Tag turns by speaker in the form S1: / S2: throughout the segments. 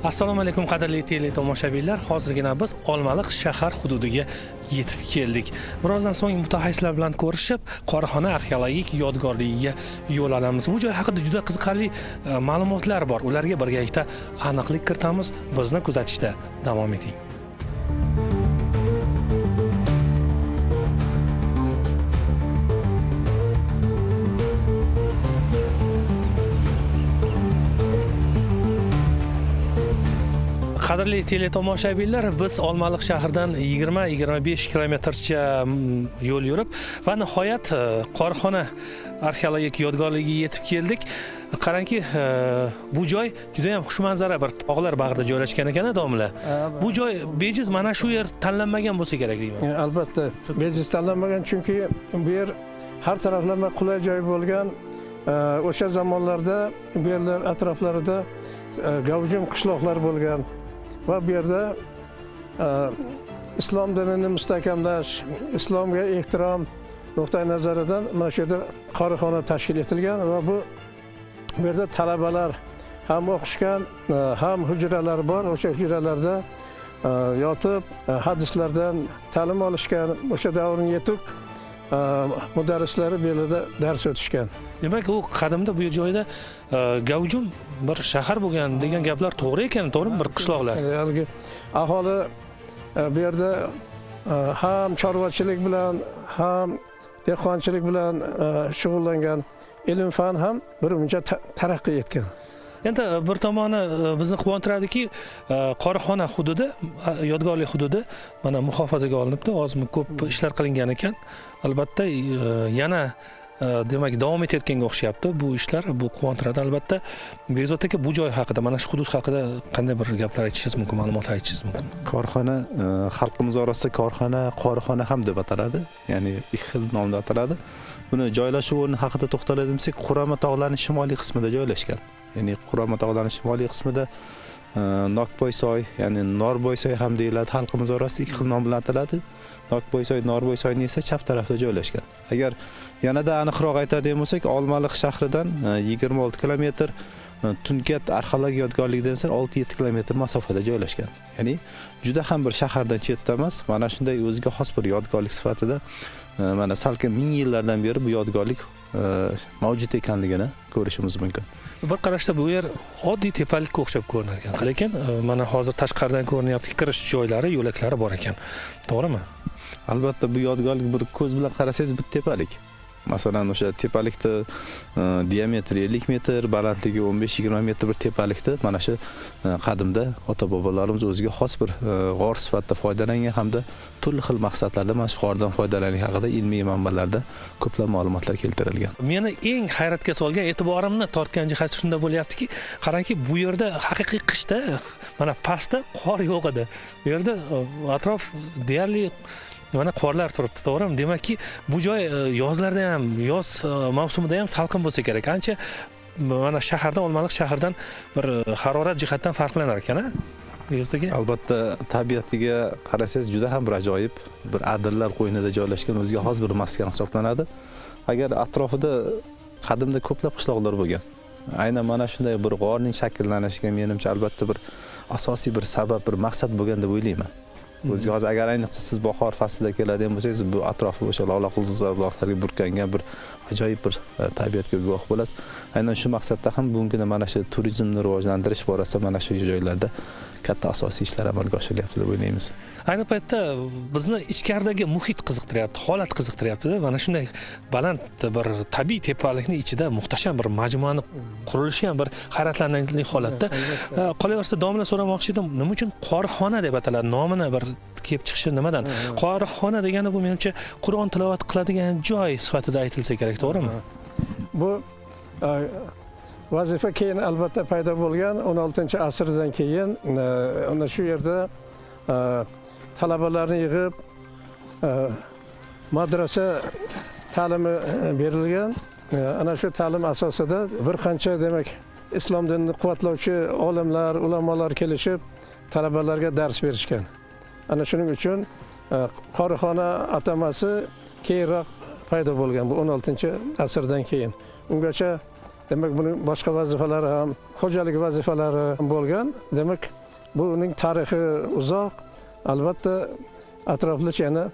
S1: Assalomu alaykum qadrli teletomoshabinlar. Hozirgina biz Olmaliq shahar hududiga yetib keldik. Birozdan so'ng mutaxassislar bilan ko'rishib, Qorixona arxeologik yodgorligiga yo'l olamiz. Bu joy haqida juda qiziqarli ma'lumotlar bor. Ularga birgalikda aniqlik kiritamiz. Bizni kuzatishda davom eting. Qadrli teletomoshabinlar, biz Olmaliq shahridan 20-25 kilometrcha yo'l yurib va nihoyat Qorixona arxeologik yodgorligiga yetib keldik. Qarangki, bu joy juda ham xushmanzara bir tog'lar bag'rida joylashgan ekan, domla. Bu joy bejiz mana shu yer tanlanmagan bo'lsa kerak deyman.
S2: Albatta, bejiz tanlanmagan, chunki bu yer har taraflama qulay joy bo'lgan. O'sha zamonlarda bu yerlar atroflarida gavjum qishloqlar bo'lgan. Va bu yerda islom dinini mustahkamlash, islomga ehtirom nuqtai nazaridan mana shu yerda Qorixona tashkil etilgan va bu yerda talabalar ham o'qishgan, ham hujralar bor. O'sha hujralarda yotib hadislardan ta'lim olishgan, o'sha davrning yetuk mudarrislari bu yerda dars o'tishgan.
S1: Demak, u qadimda bu joyda gavjum bir shahar bo'lgan degan gaplar to'g'ri ekan, to'g'rimi? Bir qishloqlar.
S2: Haligi aholi bu yerda ham chorvachilik bilan, ham dehqonchilik bilan shug'ullangan, ilm fan ham birmuncha taraqqiy etgan.
S1: Endi bir tomoni bizni quvontiradiki, Qorixona hududi, yodgorlik hududi mana muhofazaga olinibdi, ozmi ko'p ishlar qilingan ekan. Albatta, yana demak davom etayotganga o'xshayapti bu ishlar, bu quvontiradi albatta. Bekzod aka, bu joy haqida, mana shu hudud haqida qanday bir gaplar aytishingiz mumkin, ma'lumotlar aytishingiz mumkin?
S3: Korxona xalqimiz orasida Qorixona ham deb ataladi, ya'ni ikki xil nomda ataladi. Buni joylashuv o'rni haqida to'xtaladigan bo'lsak, Qurama tog'larining shimoliy qismida joylashgan. Ya'ni Qurama tog'larining shimoliy qismida Nokbo'ysoy, ya'ni Norbo'ysoy ham deyiladi, xalqimiz orasida ikki xil nom bilan ataladi. Nokbo'ysoy, Norbo'ysoyning esa chap tarafida joylashgan. Agar yanada aniqroq aytadigan bo'lsak, Olmaliq shahridan 26 kilometr, Tunkat arxeologik yodgorligidan esa 6-7 kilometr masofada joylashgan. Ya'ni juda ham bir shahardan chetda emas, mana shunday o'ziga xos bir yodgorlik sifatida mana salkam 1000 yillardan beri bu yodgorlik mavjud ekanligini ko'rishimiz mumkin.
S1: Bir qarashda bu yer oddiy tepalikka o'xshab ko'rinar ekan, lekin mana hozir tashqaridan ko'rinyapti, kirish joylari, yo'laklari bor ekan. To'g'rimi?
S3: Albatta, bu yodgorlik bir ko'z bilan qarasangiz bir tepalik. Masalan, o'sha tepalikda diametri 50 metr, balandligi 15-20 metr bir tepalikda mana shu qadimda ota-bobolarimiz o'ziga xos bir g'or sifatida foydalangan hamda turli xil maqsadlarda mana shu g'ordan foydalanish haqida ilmiy manbalarda ko'plab ma'lumotlar keltirilgan.
S1: Meni eng hayratga solgan, e'tiborimni tortgan jihat shunda bo'lyaptiki, qarangki, bu yerda haqiqiy qishda mana pastda qor yo'q edi. Bu yerda atrof deyarli mana qorlar turibdi, to'g'rimi? Demakki, bu joy yozlarda ham, yoz mavsumida ham salqin bo'lsa kerak. Ancha mana shahardan, Olmaliq shahardan bir harorat jihatdan farqlanar ekan-a? Yozdagi.
S3: Albatta, tabiatiga qarasangiz juda ham bir ajoyib, bir adirlar qo'ynida joylashgan o'ziga xos bir maskan hisoblanadi. Agar atrofida qadimda ko'plab qishloqlar bo'lgan, aynan mana shunday bir g'orning shakllanishiga menimcha albatta bir asosiy bir sabab, bir maqsad bo'lgan deb o'ylayman. O'ziga hozir agar ayniqsa siz bahor faslida keladigan bo'lsangiz, bu atrofi o'sha lola qulzizlarga burkangan bir ajoyib bir tabiatga guvoh bo'lasiz. Aynan shu maqsadda ham bugungi mana shu turizmni rivojlantirish borasida mana shu joylarda katta asosiy ishlar amalga oshirilyapti deb o'ylaymiz.
S1: Ayni paytda bizni ichkaridagi muhit qiziqtiryapti, holat qiziqtiryapti-da. Mana shunday baland bir tabiiy tepalikning ichida muhtasham bir majmuani qurilishi ham bir hayratlanarli holatda. Qolaversa, domla so'ramoqchi edim, nima uchun Qorixona deb ataladi? Nomini bir kelib chiqishi nimadan? Qorixona degani bu menimcha Qur'on tilovat qiladigan joy sifatida aytilsa kerak, to'g'rimi?
S2: Bu vazifa keyin albatta paydo bo'lgan 16-asrdan keyin ana shu yerda talabalarni yig'ib madrasa ta'limi berilgan. Ana shu ta'lim asosida bir qancha demak islom dinini quvvatlovchi olimlar, ulamolar kelishib talabalarga dars berishgan. Ana shuning uchun Qorixona atamasi keyinroq paydo bo'lgan, bu 16-asrdan keyin. Ungacha demak buning boshqa vazifalari ham, xo'jalik vazifalari ham bo'lgan. Demak, buning tarixi uzoq. Albatta atroflicha yana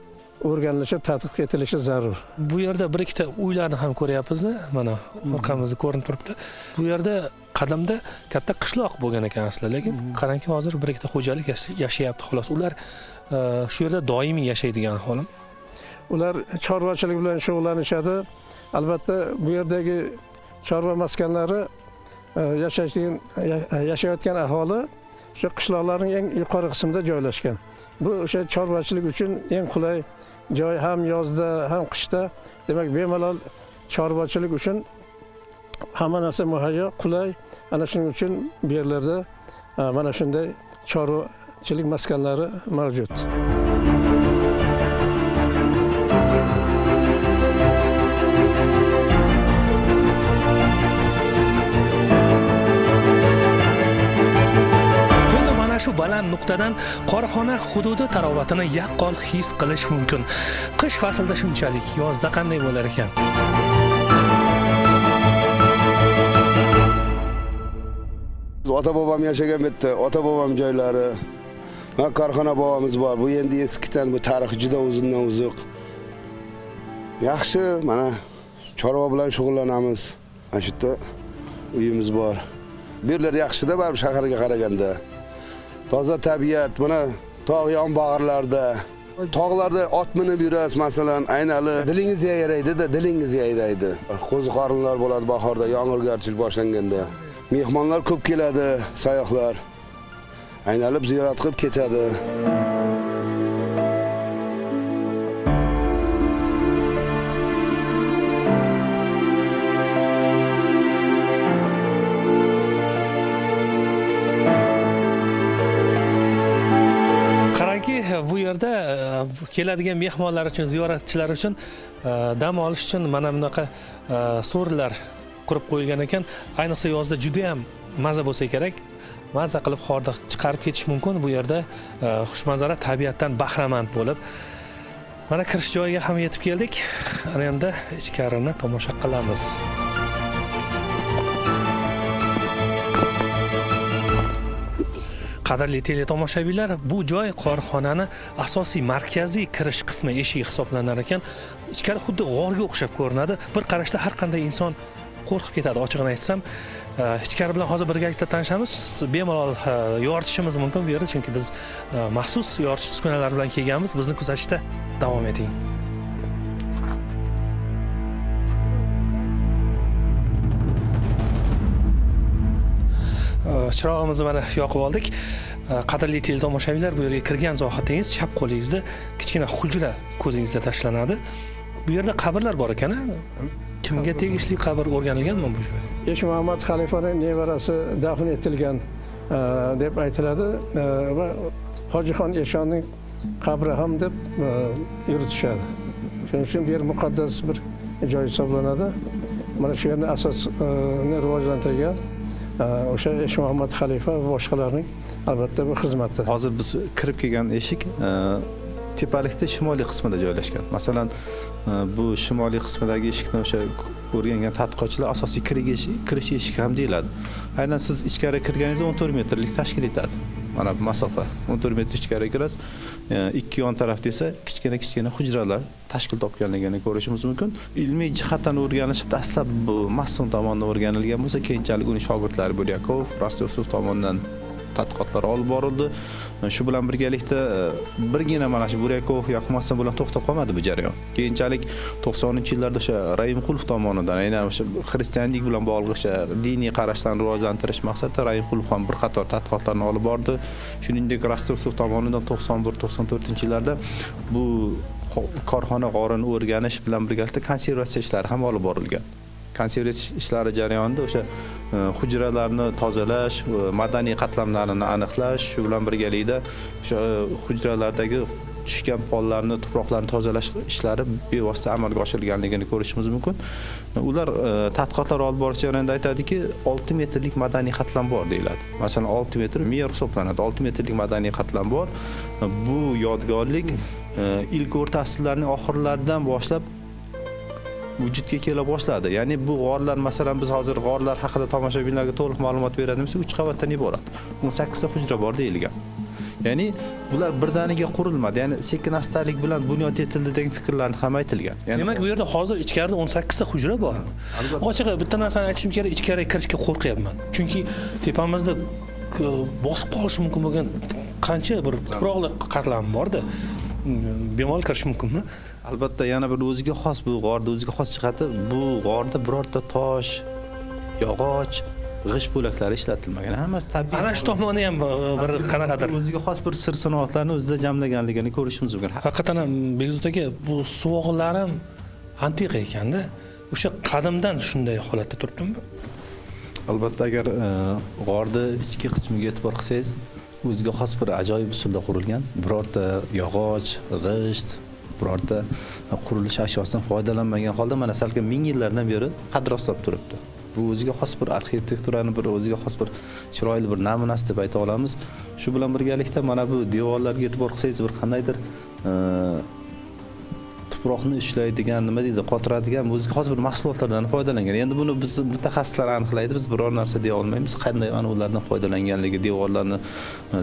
S2: o'rganilishi, tadqiq etilishi zarur.
S1: Bu yerda bir ikkita uylarni ham ko'ryapmiz. Mana orqamizda ko'rinib turibdi. Bu yerda qadimda katta qishloq bo'lgan ekan aslida, lekin qarangki hozir bir ikkita xo'jalik yashayapti xolos. Ular shu yerda doimiy yashaydigan aholi.
S2: Ular chorvachilik bilan shug'ullanishadi. Albatta bu yerdagi chorva maskanlari yashayotgan aholi shu qishloqlarning eng yuqori qismida joylashgan. Bu o'sha chorvachilik uchun eng qulay joy, ham yozda ham qishda. Demak, bemalol chorvachilik uchun hamma narsa muhayyo, qulay. Ana shuning uchun bu yerlarda mana shunday chorvachilik maskanlari mavjud.
S1: Shu baland nuqtadan korxona hududi tarovatini yaqqol his qilish mumkin. Qish faslida shunchalik, yozda qanday bo'lar ekan?
S4: Ota-bobom yashagan bitta, ota-bobom joylari. Mana korxona bobomiz bor. Bu endi eskidan, bu tarixi juda uzundan uzuq. Yaxshi, mana chorva bilan shug'ullanamiz. Mana shu yerda uyimiz bor. Bu yerlar yaxshi-da, baribir shaharga qaraganda. Toza tabiat, mana tog' yonbag'irlarda, tog'larda ot minib yurasiz, masalan, aynali dilingiz yayraydi-da, dilingiz yayraydi. Qo'ziqorinlar bo'ladi bahorda, yomg'irgarchilik boshlanganda. Mehmonlar ko'p keladi, sayohlar. Aynalib ziyorat qilib ketadi.
S1: Bu yerda keladigan mehmonlar uchun, ziyoratchilar uchun dam olish uchun mana bunaqa so'rilar qurib qo'yilgan ekan. Ayniqsa yozda juda ham maza bo'lsa kerak. Maza qilib hordiq chiqarib ketish mumkin. Bu yerda xushmanzara tabiatdan bahramand bo'lib. Mana kirish joyiga ham yetib keldik. Ana endi ichkarini tomosha qilamiz. Qadrli teletomoshabinlar, bu joy korxonani asosiy markaziy kirish qismi, eshigi hisoblanar ekan. Ichkari xuddi g'orga o'xshab ko'rinadi. Bir qarashda har qanday inson qo'rqib ketadi, ochig'ini aytsam. Ichkari bilan hozir birgalikda tanishamiz. Bemalol yoritishimiz mumkin bu yerda, chunki biz maxsus yoritish uskunalari bilan kelganmiz. Bizni kuzatishda davom eting. Chirog'imizni mana yoqib oldik. Qadrli teletomoshabinlar, bu yerga kirgan zohatingiz chap qo'lingizda kichkina hujra ko'zingizda tashlanadi. Bu yerda qabrlar bor ekan. Kimga tegishli qabr o'rganilganmi bu joy?
S2: Esh Muhammad xalifaning nevarasi dafn etilgan deb aytiladi va Hojixon Eshonning qabri ham deb yuritishadi. Shuning uchun bu yer muqaddas bir joy hisoblanadi. Mana shu yerni asosini rivojlantirgan o'sha Esh Muhammad xalifa va boshqalarning albatta bu xizmati.
S3: Hozir biz kirib kelgan eshik tepalikda shimoliy qismida joylashgan. Masalan, bu shimoliy qismidagi eshikni o'sha o'rgangan tadqiqotchilar asosiy kirish eshigi ham deyiladi. Aynan siz ichkari kirganingizda 14 metrlik tashkil etadi. Mana bu masofa 14 metr ichkari kirasiz. Ikki yon tarafda esa kichkina hujralar tashkil topganligini ko'rishimiz mumkin. Ilmiy jihatdan o'rganish dastlab bu Masson tomonidan o'rganilgan bo'lsa, keyinchalik uning shogirdlari Bulyakov, Rostov tomonidan tadqiqotlar olib borildi. Shu bilan birgalikda birgina mana shu Bulyakov yoki Masson bilan to'xtab qolmadi bu jarayon. Keyinchalik 90-yillarda o'sha Rahimqulov tomonidan, aynan o'sha xristianlik bilan bog'liq o'sha diniy qarashlarni rivojlantirish maqsadida Rahimqulov ham bir qator tadqiqotlarni olib bordi. Shuningdek, Rostov tomonidan 91-94-yillarda bu korxona g'orini o'rganish bilan birgalikda konservatsiya ishlari ham olib borilgan. Konservatsiya ishlari jarayonida o'sha hujralarni tozalash, madaniy qatlamlarini aniqlash, shu bilan birgalikda o'sha hujralardagi tushgan pollarni, tuproqlarni tozalash ishlari bevosita amalga oshirilganligini ko'rishimiz mumkin. Ular tadqiqotlar olib borish jarayonida aytadiki, 6 metrlik madaniy qatlam bor deyiladi. Masalan, 6 metr me'yor hisoblanadi. 6 metrlik madaniy qatlam bor. Bu yodgorlik ilk o'rta asrlarning oxirlaridan boshlab vujudga kela boshladi. Ya'ni bu g'orlar, masalan biz hozir g'orlar haqida tomoshabinlarga to'liq ma'lumot beramiz, 3 qavatdan iborat. 18 ta hujra bor deyilgan. Ya'ni bular birdaniga qurilmadi. Ya'ni sekin-astalik bilan bunyod etildi degan fikrlarni ham aytilgan. Ya'ni
S1: demak bu yerda hozir ichkarida 18 ta hujra bor. Ochig'i bitta narsani aytishim kerak, ichkariga kirishga qo'rqyapman. Chunki tepamizda bosib qolishi mumkin bo'lgan qancha bir tuproqli qatlam borda. Bemalol kirish mumkinmi?
S3: Albatta yana bir o'ziga xos bu g'orda o'ziga xos jihati, bu g'orda birorta tosh, yog'och, g'isht bo'laklari ishlatilmagan. Hammasi tabiiy.
S1: Ana shu tomoni ham bir qanaqadir
S3: o'ziga xos bir sir sanoatlarni o'zida jamlaganligini ko'rishimiz mumkin.
S1: haqiqatan ham Begzod aka, bu suvog'lar ham antiq ekanda. O'sha qadimdan shunday holatda turibdimi?
S3: Albatta agar g'orda ichki qismiga e'tibor qilsangiz, o'ziga xos bir ajoyib usulda qurilgan. Birorta yog'och, g'isht, birorta qurilish asyosidan foydalanmagan holda mana salkam 1000 yillardan beri qad rostlab turibdi. Bu o'ziga xos bir arxitekturani bir o'ziga xos bir chiroyli bir namunasi deb ayta olamiz. Shu bilan birgalikda mana bu devorlarga e'tibor qilsangiz bir qandaydir tuproqni ishlaydigan, nima deydi, qotiradigan o'ziga xos bir mahsulotlardan foydalangan. Endi buni biz mutaxassislar aniqlaydi, biz biror narsa deya olmaymiz. Qanday ulardan foydalanganligi, devorlarni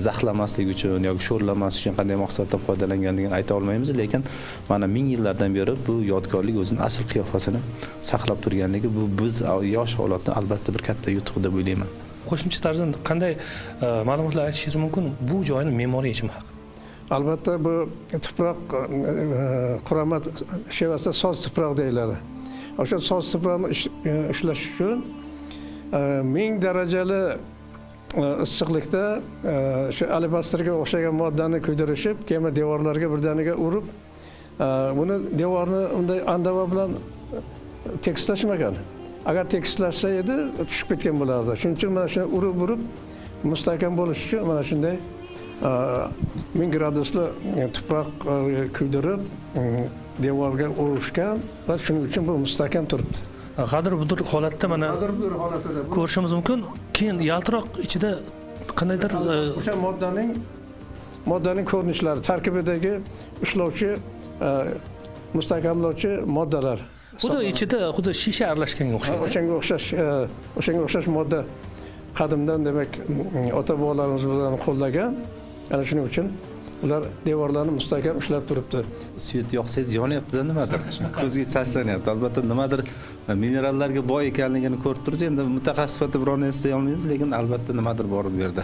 S3: zaxlamaslik uchun yoki sho'rlamas uchun qanday maqsadda foydalanganligini ayta olmaymiz, lekin mana 1000 yillardan beri bu yodgorlik o'zining asl qiyofasini saqlab turganligi bu biz yosh avlodni albatta bir katta yutuq deb o'ylayman.
S1: Qo'shimcha tarzda qanday ma'lumotlar aytishingiz mumkin bu joyni me'moriy yechimi haqida?
S2: Albatta bu tuproq qurama shevasida soz tuproq deyiladi. O'sha soz tuproqni ishlash uchun 1000 darajali issiqlikda shu alabastrga o'xshagan moddani kuydirishib, keyin devorlarga birdaniga urib, buni devorni unday andava bilan tekislashmagan. Agar tekislashsa edi, tushib ketgan bo'lardi. Shuning uchun mana shuni urib mustahkam bo'lish uchun mana shunday 1000 gradusli tuproq kuydirib devorga urishgan va shuning uchun bu mustahkam turibdi.
S1: Qadr budur holatda mana ko'rishimiz mumkin. Keyin yaltiroq ichida qandaydir
S2: o'sha moddaning ko'rinishlari, tarkibidagi ishlovchi mustahkamlovchi moddalar.
S1: Xuddi ichida xuddi shisha aralashganga o'xshaydi.
S2: O'shanga o'xshash modda qadimdan demak ota-bobolarimiz bilan qo'llagan. Ana shuning uchun ular devorlarni mustahkam ushlab turibdi.
S3: Svet yoqsangiz yonyapti-da nimadir. Ko'zga tashlanyapti. Albatta nimadir minerallarga boy ekanligini ko'rib turibsiz. Endi mutaxassis sifatida biror narsa deya olmaymiz, lekin albatta nimadir bor bu yerda.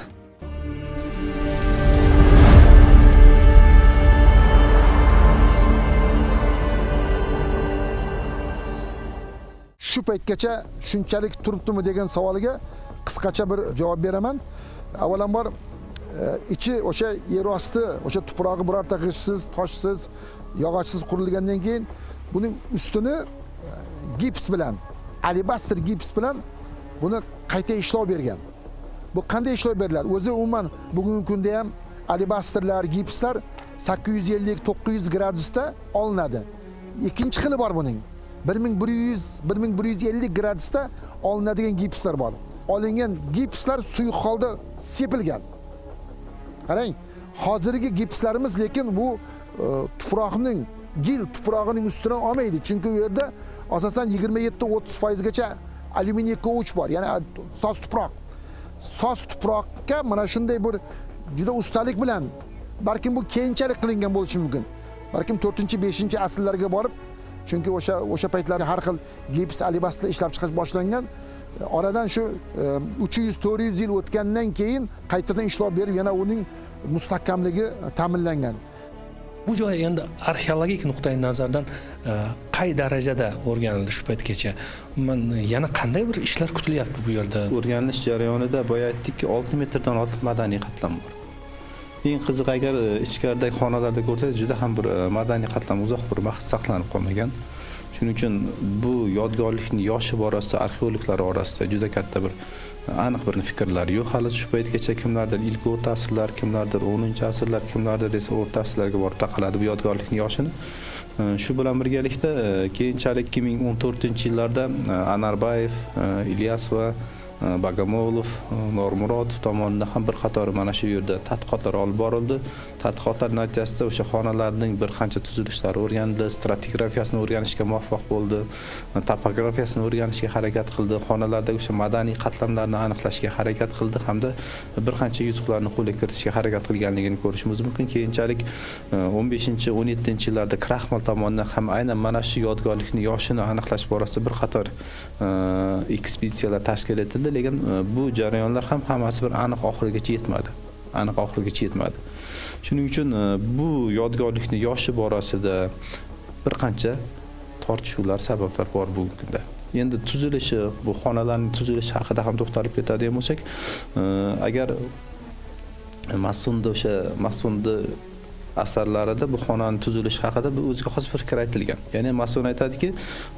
S5: Shu paytgacha shunchalik turibdimi degan savoliga qisqacha bir javob beraman. Avvalambor ichi o'sha yer osti, o'sha tuprog'i birorta g'ishtsiz, toshsiz, yog'ochsiz qurilgandan keyin buning ustini gips bilan, alabastr gips bilan buni qayta ishlov bergan. Bu qanday ishlov beriladi? O'zi umuman bugungi kunda ham alabastrlar, gipslar 850-900 gradusda olinadi. Ikkinchi xili bor buning. 1100-1150 gradusda olinadigan gipslar bor. Olingan gipslar suyuq holda sepilgan. Qarang, hozirgi gipslarimiz lekin bu tuproqning, gil tuprog'ining ustidan olmaydi. Chunki u yerda asosan 27-30% gacha alyuminiy kovch bor, ya'ni soz tuproq. Soz tuproqqa mana shunday bir juda ustalik bilan, balkim bu keyinchalik qilingan bo'lishi mumkin. Balkim 4-5-asrlarga borib, chunki o'sha paytlarda har xil gips, alabastr ishlab chiqarish boshlangan. Oradan shu 300-400 yil o'tgandan keyin qaytadan ishlov berib, yana uning mustahkamligi ta'minlangan.
S1: Bu joy endi arxeologik nuqtai nazardan qay darajada o'rganildi shu paytgacha? Yana qanday bir ishlar kutilyapti bu yerda?
S3: O'rganish jarayonida boya aytdikki 6 metrdan ortiq madaniy qatlam bor. Eng qiziq, agar ichkaridagi xonalarda ko'rsangiz, juda ham bir madaniy qatlam uzoq bir vaqt saqlanib qolmagan. Shuning uchun bu yodgorlikning yoshi borasida arxeologlar orasida juda katta bir aniq bir fikrlar yo'q. Hali shu paytgacha kimlardir ilk o'rta asrlar, kimlardir 10-asrlar, kimlardir esa o'rta asrlarga borib taqaladi bu yodgorlikning yoshini. Shu bilan birgalikda keyinchalik 2014-yillarda Anarbayev, Ilyasova Bogomolov, Normurodov tomonidan ham bir qator mana shu yerda tadqiqotlar olib borildi. Tadqiqotlar natijasida o'sha xonalarning bir qancha tuzilishlari o'rganildi, stratigрафиясini o'rganishga muvaffaq bo'ldi, topografiyasini o'rganishga harakat qildi, xonalardagi o'sha madaniy qatlamlarni aniqlashga harakat qildi hamda bir qancha yutuqlarni qo'lga kiritishga harakat qilganligini ko'rishimiz mumkin. Keyinchalik 15-17-yillarda Kraxmal tomonidan ham aynan mana shu yodgorlikni yoshini aniqlash borasida bir qator ekspeditsiyalar tashkil etildi, lekin bu jarayonlar ham hammasi bir aniq oxirigacha yetmadi. Shuning uchun bu yodgorlikni yoshi borasida bir qancha tortishuvlar, sabablar bor bugungi kunda. Endi tuzilishi, bu xonalarning tuzilishi haqida ham to'xtalib ketadigan bo'lsak, agar Mas'unni asarlarida bu xonaning tuzilishi haqida bir o'ziga xos bir fikr aytilgan. Ya'ni Mas'un aytadiki,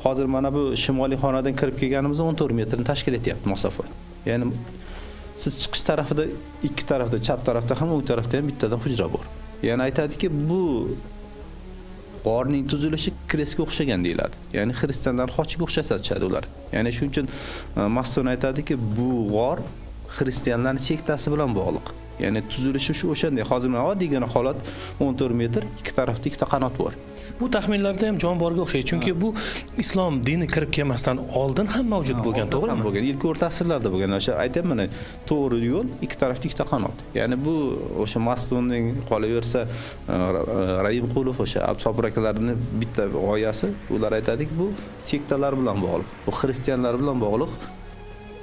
S3: hozir mana bu shimoliy xonadan kirib kelganimizda 14 metrni tashkil etyapti masofa. Ya'ni siz chiqish tarafida, ikki tarafda, chap tarafda ham, o'ng tarafda ham bittadan hujra bor. Ya'ni aytadiki, bu g'orning tuzilishi kresga o'xshagan deyiladi. Ya'ni xristianlar xochiga o'xshatishadi ular. Ya'ni shuning uchun Mas'un aytadiki, bu g'or xristianlarning sektasi bilan bog'liq. Ya'ni tuzilishi shu o'shanday. Hozir mana oddiygina holat 14 metr, ikki tarafda ikkita qanot bor.
S1: Bu taxminlarda ham jon borga o'xshaydi, chunki bu islom dini kirib kelmasdan oldin ham mavjud bo'lgan, to'g'rimi?
S3: Bo'lgan. Ilk o'rta asrlarda bo'lgan. O'sha aytayapman, to'g'ri yo'l, ikki tarafda ikkita qanot. Ya'ni bu o'sha Mas'unning qolaversa Raim Qulov o'sha Absobir akalarning bitta g'oyasi, ular aytadiki, bu sektalar bilan bog'liq. Bu xristianlar bilan bog'liq.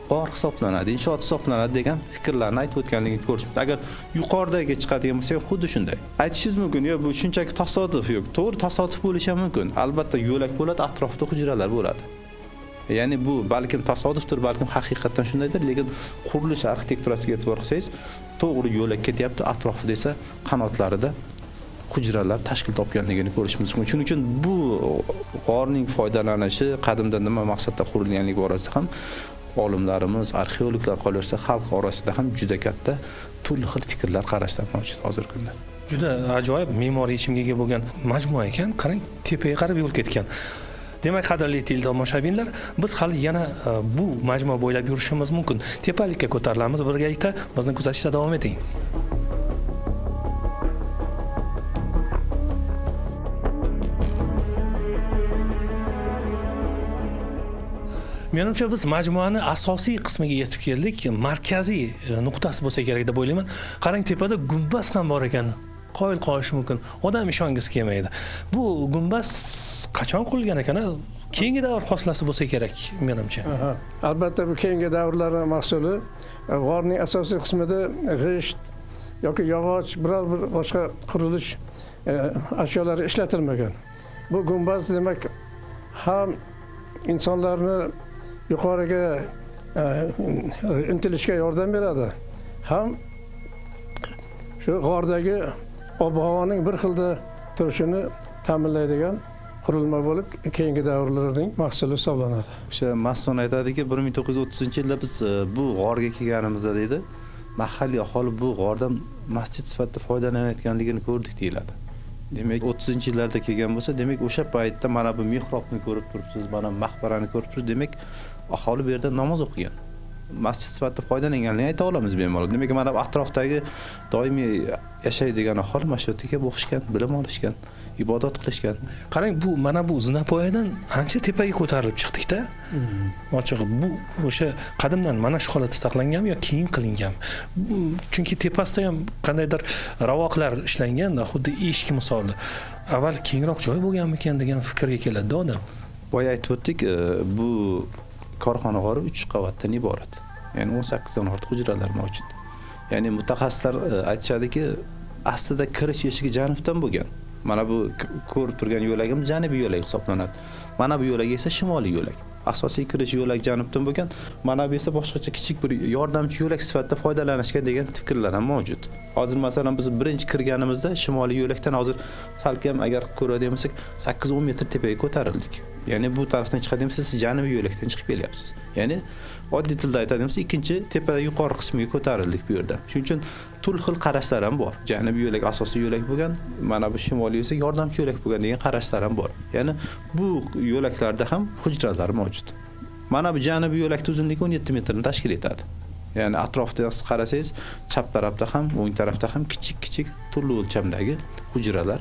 S3: G'or hisoblanadi, inshoot hisoblanadi degan fikrlarni aytib o'tganligini ko'rishmiz. Agar yuqoridagi chiqadigan bo'lsa, xuddi shunday. Aytishingiz mumkin, yo bu shunchaki tasodif yo'q. To'g'ri, tasodif bo'lishi ham mumkin. Albatta yo'lak bo'ladi, atrofida hujralar bo'ladi. Ya'ni bu balkim tasodifdir, balkim haqiqatan shundaydir, lekin qurilish arxitekturasiga e'tibor qilsangiz, to'g'ri yo'lak ketyapti, atrofida esa qanotlarida hujralar tashkil topganligini ko'rishimiz mumkin. Shuning uchun bu g'orning foydalanishi qadimda nima maqsadda qurilganligi borasida ham olimlarimiz, arxeologlar qolaversa, xalq orasida ham juda katta turli xil fikrlar, qarashlar mavjud hozirgi kunda.
S1: Juda ajoyib me'moriy yechimga ega bo'lgan majmua ekan, qarang, tepaga qarab yo'l ketgan. Demak, qadrli tomoshabinlar, biz hali yana bu majmua bo'ylab yurishimiz mumkin. Tepalikka ko'tarilamiz, birgalikda bizni kuzatishda davom eting. Menimcha biz majmuani asosiy qismiga yetib keldik. Markaziy nuqtasi bo'lsa kerak deb o'ylayman. Qarang, tepada gumbaz ham bor ekan. Qoyil qolish mumkin. Odam ishongisi kelmaydi. Bu gumbaz qachon qurilgan ekan? Keyingi davr xoslasi bo'lsa kerak, menimcha.
S2: Albatta bu keyingi davrlarning mahsuli. G'orning asosiy qismida g'isht yoki yog'och, biror bir boshqa qurilish ashyolari ishlatilmagan. Bu gumbaz demak ham insonlarni yuqoriga intilishga yordam beradi, ham shu g'ordagi ob-havoning bir xilda turishini ta'minlaydigan qurilma bo'lib, keyingi davrlarning mahsuli hisoblanadi.
S3: O'sha Mas'un aytadiki, 1930-yilda biz bu g'orga kelganimizda deydi, mahalliy aholi bu g'ordan masjid sifatida foydalanayotganligini ko'rdik deyiladi. Demak, 30-yillarda kelgan bo'lsa, demak o'sha paytda mana bu mihrobni ko'rib turibsiz, mana maqbarani ko'rib turibsiz, demak aholi bu yerda namoz o'qigan. Masjid sifatida foydalanganligini ayta olamiz bemalol. Demak, mana bu atrofdagi doimiy yashaydigan aholi mana shu yerga kelib o'qishgan, bilim olishgan, ibodat qilishgan.
S1: Qarang, bu mana bu zinapoyadan ancha tepaga ko'tarilib chiqdik-da. Ochig'i bu o'sha qadimdan mana shu holatda saqlanganmi yo keyin qilinganmi? Chunki tepasida ham qandaydir ravoqlar ishlangan-da, xuddi eshik misoli. Avval kengroq joy bo'lganmikan degan fikrga keladi odam.
S3: Boya aytib o'tdik, bu korxona g'ori 3 qavatdan iborat. Ya'ni 18 dan ortiq hujralar mavjud. Ya'ni mutaxassislar aytishadiki, aslida kirish eshigi janubdan bo'lgan. Mana bu ko'rib turgan yo'lagimiz janubiy yo'lak hisoblanadi. Mana bu yo'lak esa shimoliy yo'lak. Asosiy kirish yo'lak janubdan bo'lgan, mana bu esa boshqacha kichik bir yordamchi yo'lak sifatida foydalanishga degan fikrlar ham mavjud. Hozir masalan biz birinchi kirganimizda shimoliy yo'lakdan hozir salkam agar ko'radigan bo'lsak 8-10 metr tepaga ko'tarildik. Ya'ni bu tarafdan chiqadigan bo'lsa siz janubiy yo'lakdan chiqib kelyapsiz. Ya'ni oddiy tilda aytadigan bo'lsa ikkinchi tepa yuqori qismiga ko'tarildik bu yerda. Shuning uchun turli xil qarashlar ham bor. Janubiy yo'lak asosiy yo'lak bo'lgan, mana bu shimoliy esa yordamchi yo'lak bo'lgan degan qarashlar ham bor. Ya'ni bu yo'laklarda ham hujralar mavjud. Mana bu janubiy yo'lakning uzunligi 17 metrni tashkil etadi. Ya'ni atrofda qarasangiz, chap tarafda ham, o'ng tarafda ham kichik turli o'lchamdagi hujralar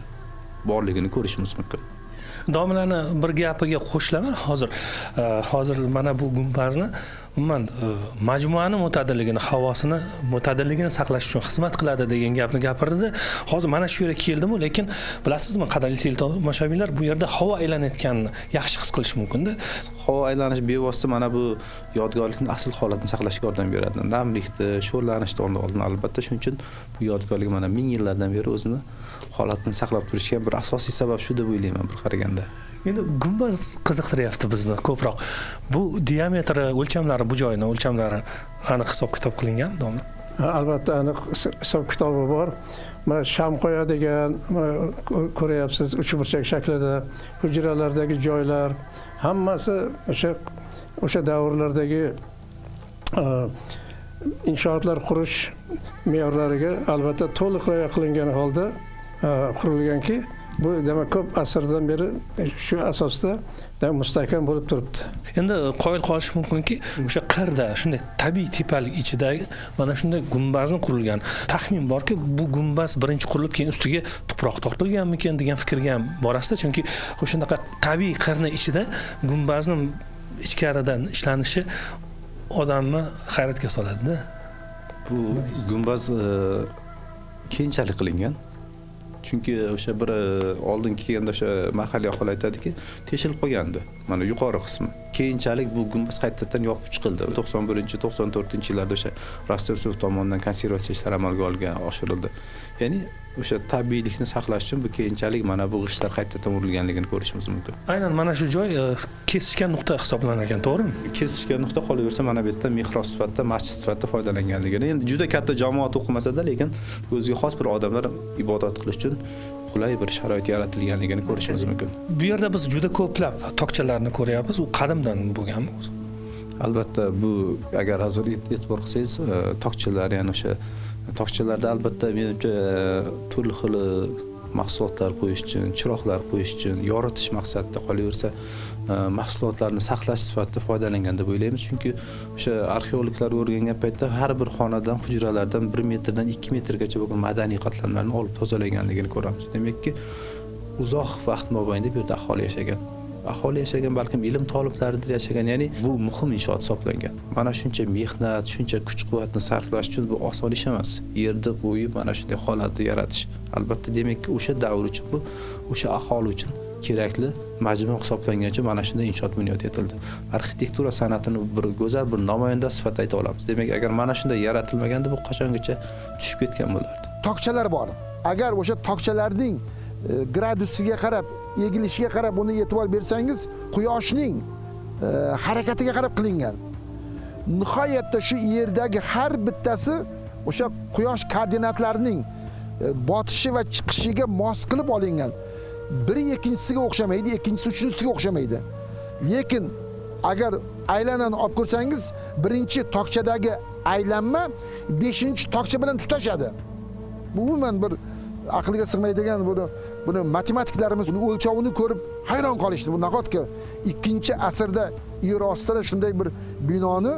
S3: borligini ko'rishimiz mumkin.
S1: Domlani bir gapiga qo'shilaman hozir mana bu gumbazni umuman majmuani mo'tadilligini, havosini, mo'tadilligini saqlash uchun xizmat qiladi degan gapni gapirdi. Hozir mana shu yerga keldim, lekin bilasizmi, qadrli tomoshabinlar, bu yerda havo aylanayotganini yaxshi his qilish mumkin-da.
S3: Havo aylanish bevosita mana bu yodgorlikning asl holatini saqlashga yordam beradi. Namlikni, sho'rlanishni oldin albatta, shuning uchun bu yodgorlik mana ming yillardan beri o'zini holatini saqlab turishga bir asosiy sabab shu deb o'ylayman bir qaraganda.
S1: Endi gumbaz qiziqtiryapti bizni ko'proq. Bu diametri, o'lchamlari, bu joyning o'lchamlari aniq hisob-kitob qilingan, domla?
S2: Albatta aniq hisob-kitobi bor. Mana sham qo'yadigan, mana ko'ryapsiz, uchburchak shaklida hujralardagi joylar hammasi o'sha davrlardagi inshootlar qurish me'yorlariga albatta to'liq rioya qilingan holda qurilganki, bu demak ko'p asrdan beri shu asosda mustahkam bo'lib turibdi.
S1: Endi qoyil qolish mumkinki, o'sha qirda, shunday tabiiy tepalik ichidagi mana shunday gumbazni qurilgan. Taxmin borki, bu gumbaz birinchi qurilib, keyin ustiga tuproq tortilganmikan degan fikrga ham borasiz, chunki o'shanaqa tabiiy qirning ichida gumbazni ichkaridan ishlanishi odamni hayratga soladi-da.
S3: Bu gumbaz keyinchalik qilingan. Chunki o'sha bir oldin kelganda o'sha mahalliy aholi aytadiki, teshilib qolgandi. Mana yuqori qismi. Keyinchalik bu gumbaz qaytadan yopib chiqildi. 91-94-yillarda o'sha Rostov tomonidan konservatsiya ishlari amalga oshirildi. Ya'ni o'sha tabiiylikni saqlash uchun bu keyinchalik mana bu g'ishtlar qaytadan urilganligini ko'rishimiz mumkin.
S1: Aynan mana shu joy kesishgan nuqta hisoblanar ekan, to'g'rimi?
S3: Kesishgan nuqta qolaversa mana bu yerda mehrob sifatida, masjid sifatida foydalanganligini. Endi juda katta jamoat o'qimasa-da, lekin o'ziga xos bir odamlar ibodat qilish uchun qulay bir sharoit yaratilganligini ko'rishimiz mumkin.
S1: Bu yerda biz juda ko'plab tokchalarni ko'ryapmiz. U qadimdan bo'lganmi o'zi?
S3: Albatta bu agar hozir e'tibor qilsangiz, tokchalar, ya'ni o'sha tokchalarda albatta menimcha turli xil mahsulotlar qo'yish uchun, chiroqlar qo'yish uchun, yoritish maqsadida qolaversa, mahsulotlarni saqlash sifatida foydalangan deb o'ylaymiz. Chunki o'sha arxeologlar o'rgangan paytda har bir xonadan, hujralardan 1 metrdan 2 metrgacha bo'lgan madaniy qatlamlarni olib tozalaganligini ko'ramiz. Demakki, uzoq vaqt mobaynida bu yerda aholi yashagan. Aholi yashagan, balkim ilm toliblaridir yashagan, ya'ni bu muhim inshoot hisoblangan. Mana shuncha mehnat, shuncha kuch-quvvatni sarflash uchun bu oson ish emas. Yerda qo'yib mana shunday holatni yaratish. Albatta, demakki, o'sha davr uchun bu o'sha aholi uchun kerakli majmua hisoblangan uchun mana shunday inshoot bunyod etildi. Arxitektura san'atini bir go'zal bir namoyanda sifatida ayta olamiz. Demak, agar mana shunday yaratilmaganda bu qachongacha tushib ketgan bo'lardi.
S5: Tokchalar bor. Agar o'sha tokchalarning gradusiga qarab, egilishiga qarab buni e'tibor bersangiz, quyoshning harakatiga qarab qilingan. Nihoyatda shu yerdagi har bittasi o'sha quyosh koordinatlarining botishi va chiqishiga mos qilib olingan. Biri ikkinchisiga o'xshamaydi, ikkinchisi uchinchisiga o'xshamaydi. Lekin agar aylanani olib ko'rsangiz, birinchi tokchadagi aylanma 5-tokcha bilan tutashadi. Bu umuman bir aqlga sig'maydigan, buni matematiklarimiz o'lchovini ko'rib hayron qolishdi. Bu nahotki 2-asrda yer ostida shunday bir binoni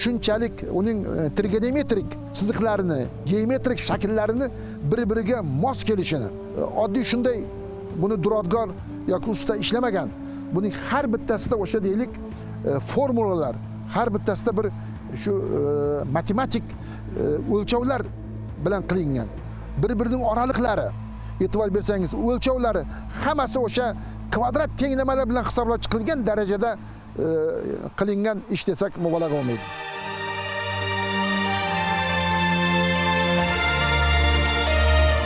S5: shunchalik uning trigonometrik chiziqlarini, geometrik shakllarini bir-biriga mos kelishini, oddiy shunday buni duradgor yoki usta ishlamagan. Buning har bittasida o'sha deylik formulalar, har bittasida bir shu matematik o'lchovlar bilan qilingan. Bir-birining oraliqlari, e'tibor bersangiz, o'lchovlari hammasi o'sha kvadrat tenglamalar bilan hisoblab chiqilgan darajada qilingan ish desak mubolag'a bo'lmaydi.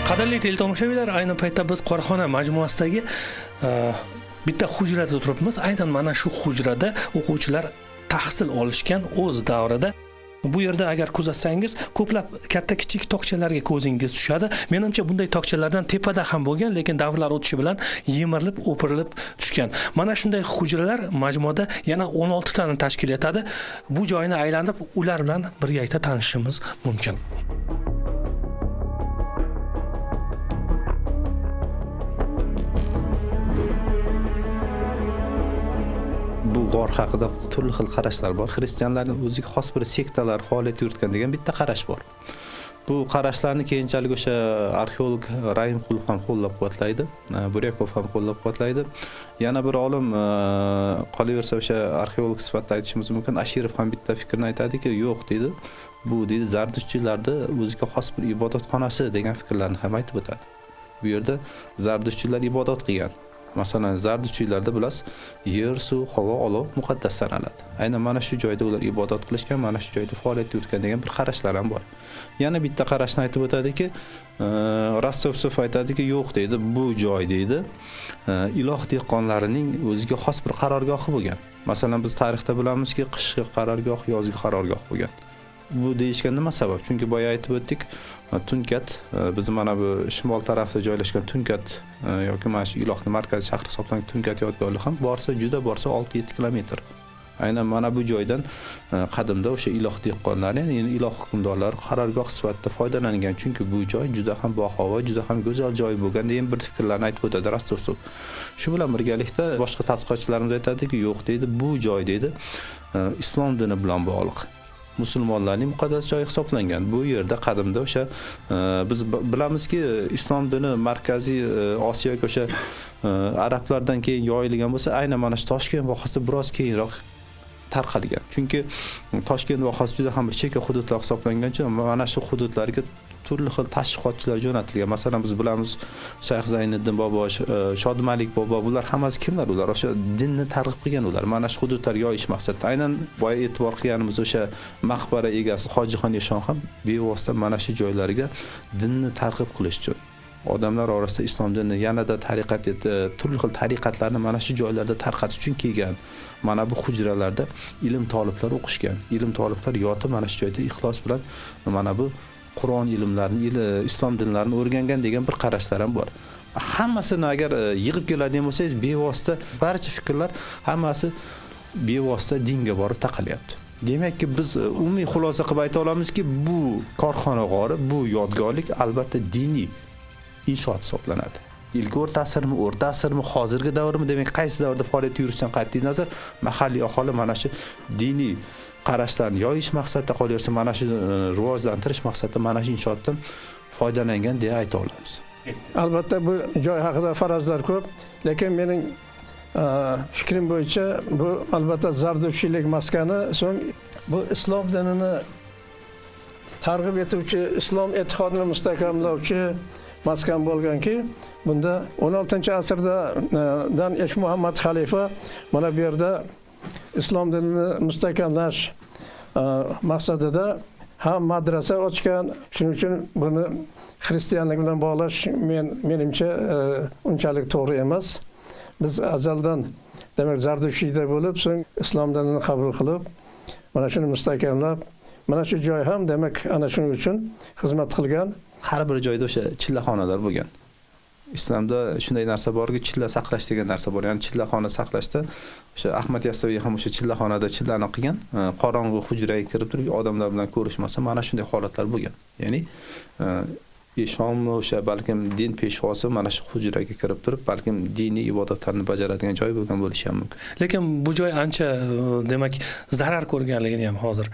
S1: Qadrli teletomoshabinlar, ayni paytda biz Qoraxona majmuasidagi bitta hujrada turibmiz. Aynan mana shu hujrada o'quvchilar tahsil olishgan o'z davrida. Bu yerda agar kuzatsangiz, ko'plab katta-kichik tokchalarga ko'zingiz tushadi. Menimcha bunday tokchalardan tepada ham bo'lgan, lekin davrlar o'tishi bilan yemirilib, o'pirilib tushgan. Mana shunday hujralar majmuada yana 16 tani tashkil etadi. Bu joyni aylanib, ular bilan birgalikda tanishishimiz mumkin.
S3: Bu g'or haqida turli xil qarashlar bor. Xristianlarning o'ziga xos bir sektalar faoliyat yuritgan degan bitta qarash bor. Bu qarashlarni keyinchalik o'sha arxeolog Rahimqulov ham qo'llab-quvvatlaydi, Buryakov ham qo'llab-quvvatlaydi. Yana bir olim qolaversa o'sha arxeolog sifatida aytishimiz mumkin, Ashirov ham bitta fikrni aytadiki, yo'q deydi. Bu deydi Zardushtchilarda o'ziga xos bir ibodatxonasi degan fikrlarni ham aytib o'tadi. Bu yerda Zardushtchilar ibodat qilgan. Masalan, Zardushtchilarda bilasiz, yer, suv, havo, olov muqaddas sanaladi. Aynan mana shu joyda ular ibodat qilishgan, mana shu joyda faoliyat yuritgan degan bir qarashlar ham bor. Yana bitta qarashni aytib o'tadiki, Rostovsov aytadiki, yo'q deydi, bu joy deydi, iloh dehqonlarining o'ziga xos bir qarorgohi bo'lgan. Masalan, biz tarixda bilamizki, qishki qarorgoh, yozgi qarorgoh bo'lgan. Bu deyishgan nima sabab? Chunki boya aytib o'tdik, Tunkat, biz mana bu shimol tarafda joylashgan Tunkat yoki mana shu ilohning markaziy shahri hisoblangan Tunkat yodgorligi ham borsa 6-7 kilometr. Aynan mana bu joydan qadimda o'sha iloh dehqonlari, ya'ni iloh hukmdorlari qarorgoh sifatida foydalangan. Chunki bu joy juda ham bahavo, juda ham go'zal joy bo'lgan degan bir fikrlarni aytib o'tadi Rostovsov. Shu bilan birgalikda boshqa tadqiqotchilarimiz aytadiki, yo'q deydi, bu joy deydi, islom dini bilan bog'liq. Musulmonlarning muqaddas joyi hisoblangan. Bu yerda qadimda o'sha biz bilamizki, islom dini markaziy Osiyoga o'sha arablardan keyin yoyilgan bo'lsa, aynan mana shu Toshkent vohasida biroz keyinroq tarqalgan. Chunki Toshkent vohasi juda ham bir chekka hududlar hisoblangan uchun mana shu hududlarga turli xil tashviqotchilar jo'natilgan. Masalan, biz bilamiz Shayx Zayniddin bobo, Shodmalik bobo, bular hammasi kimlar? Ular o'sha dinni targ'ib qilgan ular. Mana shu hududlarga yoyish maqsadida. Aynan boya e'tibor qilganimiz o'sha maqbara egasi Hojixon Eshon ham bevosita mana shu joylarga dinni targ'ib qilish uchun odamlar orasida islom dinini yanada tariqat turli xil tariqatlarni mana shu joylarda tarqatish uchun kelgan. Mana bu hujralarda ilm toliblar o'qishgan. Ilm toliblar yotib mana shu joyda ixlos bilan mana bu Qur'on ilmlarini, islom dinlarini o'rgangan degan bir qarashlar ham bor. Hammasini agar yig'ib keladigan bo'lsangiz, bevosita barcha fikrlar hammasi bevosita dinga borib taqalyapti. Demakki, biz umumiy xulosa qilib ayta olamizki, bu korxona g'ori, bu yodgorlik albatta diniy inshoot hisoblanadi. Ilk o'rta asrmi, o'rta asrmi, hozirgi davrmi, demak qaysi davrda faoliyat yuritishdan qat'iy nazar mahalliy aholi mana shu diniy qarashlarni yoyish maqsadida qolaversa, mana shu rivojlantirish maqsadida mana shu inshootdan foydalangan deya ayta olamiz.
S2: Albatta bu joy haqida farazlar ko'p, lekin mening fikrim bo'yicha bu albatta Zardushtchilik maskani, so'ng bu islom dinini targ'ib etuvchi, islom e'tiqodini mustahkamlovchi maskan bo'lganki, bunda 16-asrdan Esh Muhammad xalifa mana bu yerda islom dinini mustahkamlash maqsadida ham madrasa ochgan. Shuning uchun buni xristianlik bilan bog'lash menimcha unchalik to'g'ri emas. Biz azaldan demak Zardushtchida bo'lib, so'ng islom dinini qabul qilib, mana shuni mustahkamlab, mana shu joy ham demak ana shuning uchun xizmat qilgan.
S3: Har bir joyda o'sha chillaxonalar bo'lgan. Islomda shunday narsa borki, chilla saqlash degan narsa bor. Ya'ni chillaxona saqlashda o'sha Ahmad Yassaviy ham o'sha chillaxonada chillani qilgan, qorong'u hujraga kirib turib odamlar bilan ko'rishmasa, mana shunday holatlar bo'lgan. Ya'ni Eshonmi o'sha balkim din peshvosi mana shu hujraga kirib turib, balkim diniy ibodatlarni bajaradigan joy bo'lgan bo'lishi ham mumkin.
S1: Lekin bu joy ancha demak zarar ko'rganligini ham hozir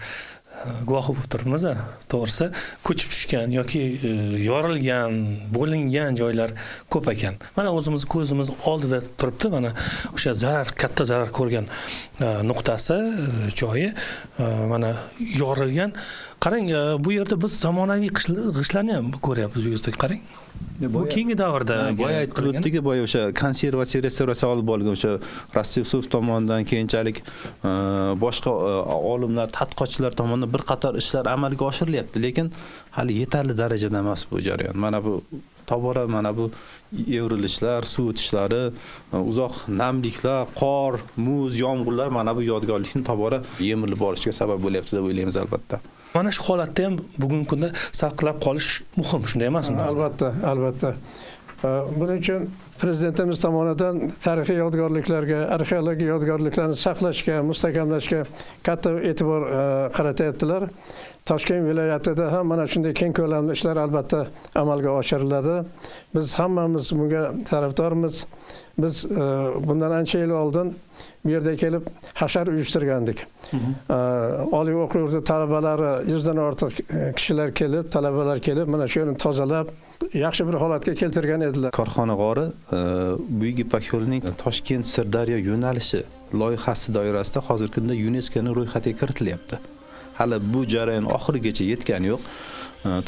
S1: guvohi bo'lib turibmiz. To'g'risi, ko'chib tushgan yoki yorilgan, bo'lingan joylar ko'p ekan. Mana o'zimiz ko'zimiz oldida turibdi, mana o'sha zarar, katta zarar ko'rgan nuqtasi, joyi mana yorilgan. Qarang, bu yerda biz zamonaviy g'ishtlarni ham ko'ryapmiz yuzda, qarang. Bu keyingi davrda
S3: boya aytib o'tdiki, boya o'sha konservatsiya, restavratsiya olib bo'lgan o'sha Rostovsov tomonidan keyinchalik boshqa olimlar, tadqiqotchilar tomonidan bir qator ishlar amalga oshirilyapti, lekin hali yetarli darajada emas bu jarayon. Mana bu tobora mana bu evrilishlar, suv o'tishlari, uzoq namliklar, qor, muz, yomg'irlar mana bu yodgorlikni tobora yemirilib borishiga sabab bo'lyapti deb o'ylaymiz albatta.
S1: Mana shu holatda ham bugungi kunda saqlab qolish muhim, shunday emasmi?
S2: Albatta, albatta. Buning uchun prezidentimiz tomonidan tarixiy yodgorliklarga, arxeologik yodgorliklarni saqlashga, mustahkamlashga katta e'tibor qaratyaptilar. Toshkent viloyatida ham mana shunday keng ko'lamli ishlar albatta amalga oshiriladi. Biz hammamiz bunga tarafdormiz. Biz bundan ancha yil oldin bu yerga kelib hashar uyushtirgandik. Oliy o'quv yurti talabalari 100 dan ortiq kishilar kelib, talabalar kelib mana shu yerni tozalab, yaxshi bir holatga keltirgan edilar.
S3: Korxona g'ori Buyuk Ipak yo'lining Toshkent-Sirdaryo yo'nalishi loyihasi doirasida hozirgi kunda UNESCOning ro'yxatiga kiritilyapti. Hali bu jarayon oxirigacha yetgani yo'q.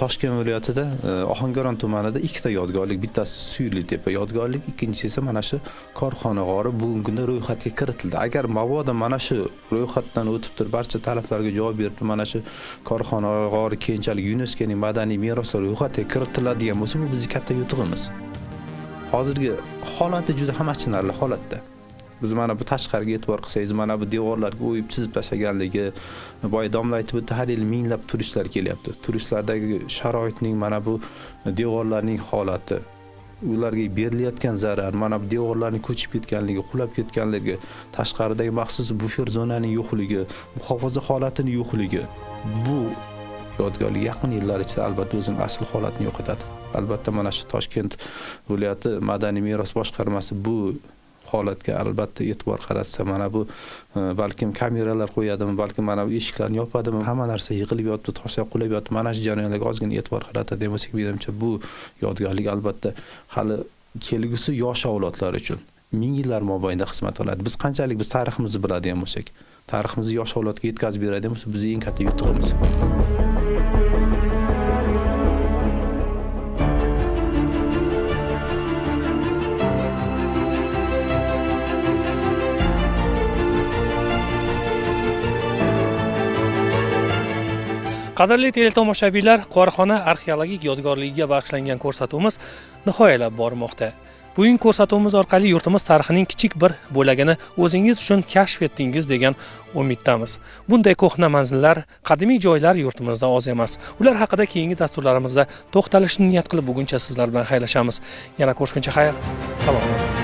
S3: Toshkent viloyatida Ohangaron tumanida ikkita yodgorlik, bittasi Suyli tepa yodgorlik, ikkinchisi esa mana shu korxona g'ori bugungi kunda ro'yxatga kiritildi. Agar mabodo mana shu ro'yxatdan o'tib turib barcha talablarga javob berib, mana shu korxona g'ori keyinchalik UNESCOning madaniy merosi ro'yxatiga kiritiladigan bo'lsa, bu bizning katta yutug'imiz. Hozirgi holati juda ham achinarli holatda. Biz mana bu tashqariga e'tibor qilsangiz, mana bu devorlarga o'yib chizib tashlaganligi, boya domla aytib o'tdi, har yil minglab turistlar kelyapti. Turistlardagi sharoitning mana bu devorlarning holati, ularga berilayotgan zarar, mana bu devorlarning ko'chib ketganligi, qulab ketganligi, tashqaridagi maxsus bufer zonaning yo'qligi, muhofaza holatining yo'qligi, bu yodgorlik yaqin yillar ichida albatta o'zining asl holatini yo'qotadi. Albatta mana shu Toshkent viloyati madaniy meros boshqarmasi bu holatga albatta e'tibor qaratsa, mana bu balkim kameralar qo'yadimi, balkim mana bu eshiklarni yopadimi, hamma narsa yig'ilib yotibdi, toshlar qulab yotibdi. Mana shu jarayonlarga ozgina e'tibor qaratadi desak, menimcha bu yodgorlik albatta hali kelgusi yosh avlodlar uchun ming yillar mobaynida xizmat qiladi. Biz qanchalik biz tariximizni biladigan bo'lsak, tariximizni yosh avlodga yetkazib beradigan bo'lsa, bizning eng katta yutug'imiz.
S1: Qadrli teletomoshabinlar, korxona arxeologik yodgorligiga bag'ishlangan ko'rsatuvimiz nihoyalab bormoqda. Bugungi ko'rsatuvimiz orqali yurtimiz tarixining kichik bir bo'lagini o'zingiz uchun kashf etdingiz degan umiddamiz. Bunday ko'hna manzillar, qadimiy joylar yurtimizda oz emas. Ular haqida keyingi dasturlarimizda to'xtalishni niyat qilib buguncha sizlar bilan xayrlashamiz. Yana ko'rishguncha xayr. Salom.